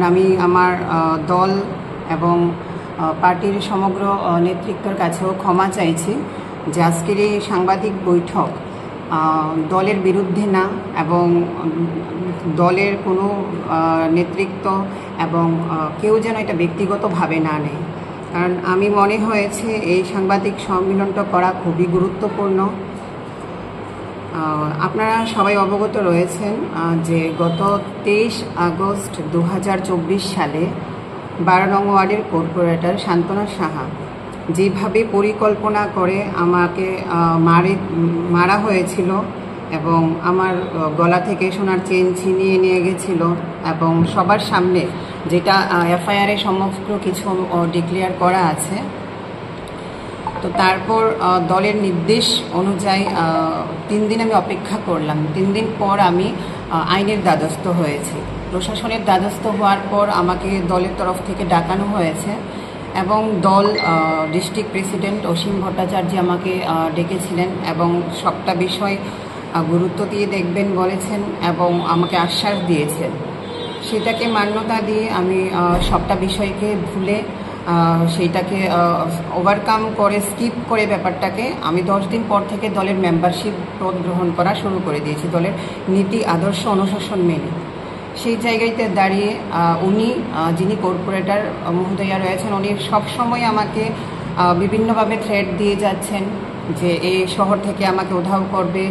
আমি আমার দল এবং পার্টির সমগ্র নেতৃত্বের কাছেও ক্ষমা চাইছি যে আজকের এই সাংবাদিক বৈঠক দলের বিরুদ্ধে না এবং দলের কোনো নেতৃত্ব এবং কেউ যেন এটা ব্যক্তিগতভাবে না নেয়। কারণ আমি মনে হয়েছে এই সাংবাদিক সম্মেলনটা করা খুবই গুরুত্বপূর্ণ। আপনারা সবাই অবগত রয়েছেন যে গত 23 আগস্ট 2024 সালে 12 নং ওয়ার্ডের কর্পোরেটর শান্তনা সাহা যেভাবে পরিকল্পনা করে আমাকে মারা হয়েছিল এবং আমার গলা থেকে সোনার চেন ছিনিয়ে নিয়ে গেছিল এবং সবার সামনে, যেটা এফআইআরে সমস্ত কিছু ডিক্লেয়ার করা আছে। তো তারপর দলের নির্দেশ অনুযায়ী 3 দিন আমি অপেক্ষা করলাম। 3 দিন পর আমি আইনের দ্বারস্থ হয়েছি। প্রশাসনের দ্বারস্থ হওয়ার পর আমাকে দলের তরফ থেকে ডাকানো হয়েছে এবং দল ডিস্ট্রিক্ট প্রেসিডেন্ট অসীম ভট্টাচার্য আমাকে ডেকেছিলেন এবং সবটা বিষয় গুরুত্ব দিয়ে দেখবেন বলেছেন এবং আমাকে আশ্বাস দিয়েছেন। সেটাকে মান্যতা দিয়ে আমি সবটা বিষয়কে ভুলে সেইটাকে ওভারকাম করে স্কিপ করে ব্যাপারটাকে আমি 10 দিন পর থেকে দলের মেম্বারশিপ পদ গ্রহণ করা শুরু করে দিয়েছি, দলের নীতি আদর্শ অনুশাসন মেনে। সেই জায়গাতে দাঁড়িয়ে উনি যিনি কর্পোরেটর মহোদয়া রয়েছেন, উনি সবসময় আমাকে বিভিন্নভাবে থ্রেট দিয়ে যাচ্ছেন যে এই শহর থেকে আমাকে উধাও করবে,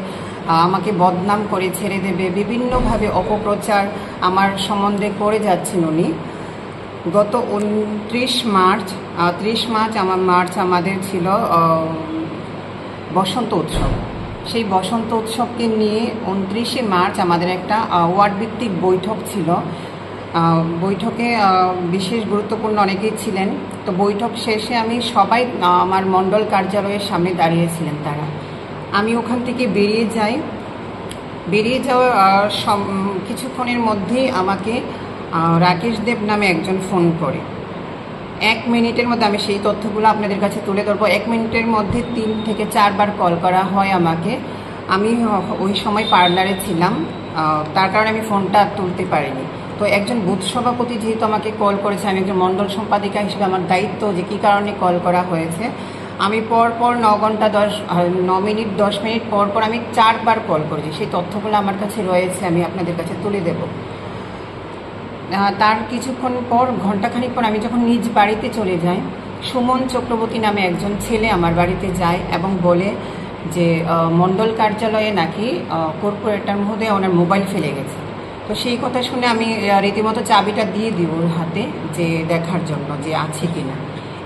আমাকে বদনাম করে ছেড়ে দেবে, বিভিন্নভাবে অপপ্রচার আমার সম্বন্ধে করে যাচ্ছেন উনি। গত 30 মার্চ আমাদের ছিল বসন্ত উৎসব। সেই বসন্ত উৎসবকে নিয়ে 29 মার্চ আমাদের একটা ওয়ার্ড ভিত্তিক বৈঠক ছিল। বৈঠকে বিশেষ গুরুত্বপূর্ণ অনেকেই ছিলেন। তো বৈঠক শেষে আমি সবাই আমার মণ্ডল কার্যালয়ের সামনে দাঁড়িয়েছিলেন তারা। আমি ওখান থেকে বেরিয়ে যাওয়ার কিছুক্ষণের মধ্যেই আমাকে রাকেশ দেব নামে একজন ফোন করে। 1 মিনিটের মধ্যে আমি সেই তথ্যগুলো আপনাদের কাছে তুলে ধরবো। 1 মিনিটের মধ্যে 3 থেকে 4 বার কল করা হয় আমাকে। আমি ওই সময় পার্লারে ছিলাম, তার কারণে আমি ফোনটা তুলতে পারিনি। তো একজন বুথ সভাপতি যেহেতু আমাকে কল করেছে, আমি একজন মণ্ডল সম্পাদিকা হিসেবে আমার দায়িত্ব যে কী কারণে কল করা হয়েছে। আমি পরপর 9 মিনিট 10 মিনিট পর আমি 4 বার কল করেছি। সেই তথ্যগুলো আমার কাছে রয়েছে, আমি আপনাদের কাছে তুলে দেব। তার কিছুক্ষণ পর, ঘণ্টাখানিক পর আমি যখন নিজ বাড়িতে চলে যাই, সুমন চক্রবর্তী নামে একজন ছেলে আমার বাড়িতে যায় এবং বলে যে মণ্ডল কার্যালয়ে নাকি কর্পোরেটর মহোদয় ওনার মোবাইল ফেলে গেছে। তো সেই কথা শুনে আমি রীতিমতো চাবিটা দিয়ে দিই ওর হাতে যে দেখার জন্য যে আছে কিনা।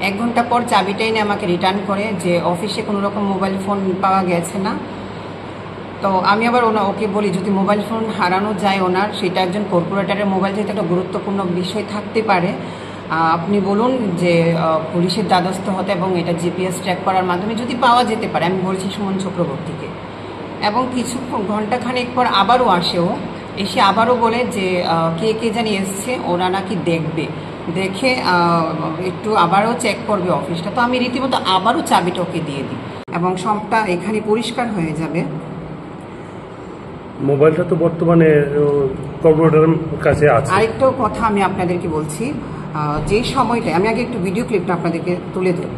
1 ঘন্টা পর চাবিটা এনে আমাকে রিটার্ন করে যে অফিসে কোনো রকম মোবাইল ফোন পাওয়া গেছে না। তো আমি আবার ওকে বলি যদি মোবাইল ফোন হারানো যায় ওনার, সেটা একজন কর্পোরেটরের মোবাইল যেহেতু একটা গুরুত্বপূর্ণ বিষয় থাকতে পারে, আপনি বলুন যে পুলিশের দ্বারস্থ হতে এবং এটা জিপিএস ট্র্যাক করার মাধ্যমে যদি পাওয়া যেতে পারে। আমি বলছি সুমন চক্রবর্তীকে। এবং ঘণ্টাখানেক পর আবারও আসে ও, এসে আবারও বলে যে কে জানি এসছে, ওরা নাকি দেখে একটু আবারও চেক করবে অফিসটা। তো আমি রীতিমতো আবারও চাবিটা ওকে দিয়ে দিই এবং সবটা এখানে পরিষ্কার হয়ে যাবে। মোবাইলটা তো বর্তমানে কর্পোরেটরের কাছে আছে। আরেকটাও কথা আমি আপনাদেরকে বলছি, যে সময়টা আমি আগে একটু ভিডিও ক্লিপটা আপনাদেরকে তুলে দেব।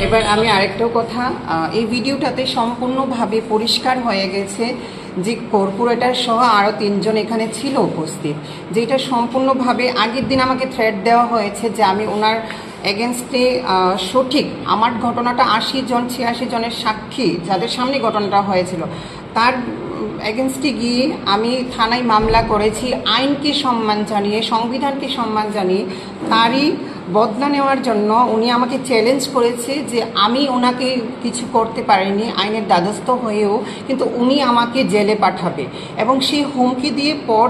এবার আমি আরেকটাও কথা, এই ভিডিওটাতে সম্পূর্ণভাবে পরিষ্কার হয়ে গেছে যে কর্পোরেটর সহ আরও 3 জন এখানে ছিল উপস্থিত, যেটা সম্পূর্ণভাবে আগের দিন আমাকে থ্রেট দেওয়া হয়েছে যে আমি ওনার এগেনস্টে সঠিক আমার ঘটনাটা 80 জন 86 জনের সাক্ষী যাদের সামনে ঘটনাটা হয়েছিল তার এগেনস্টে গিয়ে আমি থানায় মামলা করেছি, আইনকে সম্মান জানিয়ে, সংবিধানকে সম্মান জানিয়ে। তারই বদলা নেওয়ার জন্য উনি আমাকে চ্যালেঞ্জ করেছে যে আমি ওনাকে কিছু করতে পারিনি আইনের দ্বারস্থ হয়েও, কিন্তু উনি আমাকে জেলে পাঠাবে এবং সেই হুমকি দিয়ে পর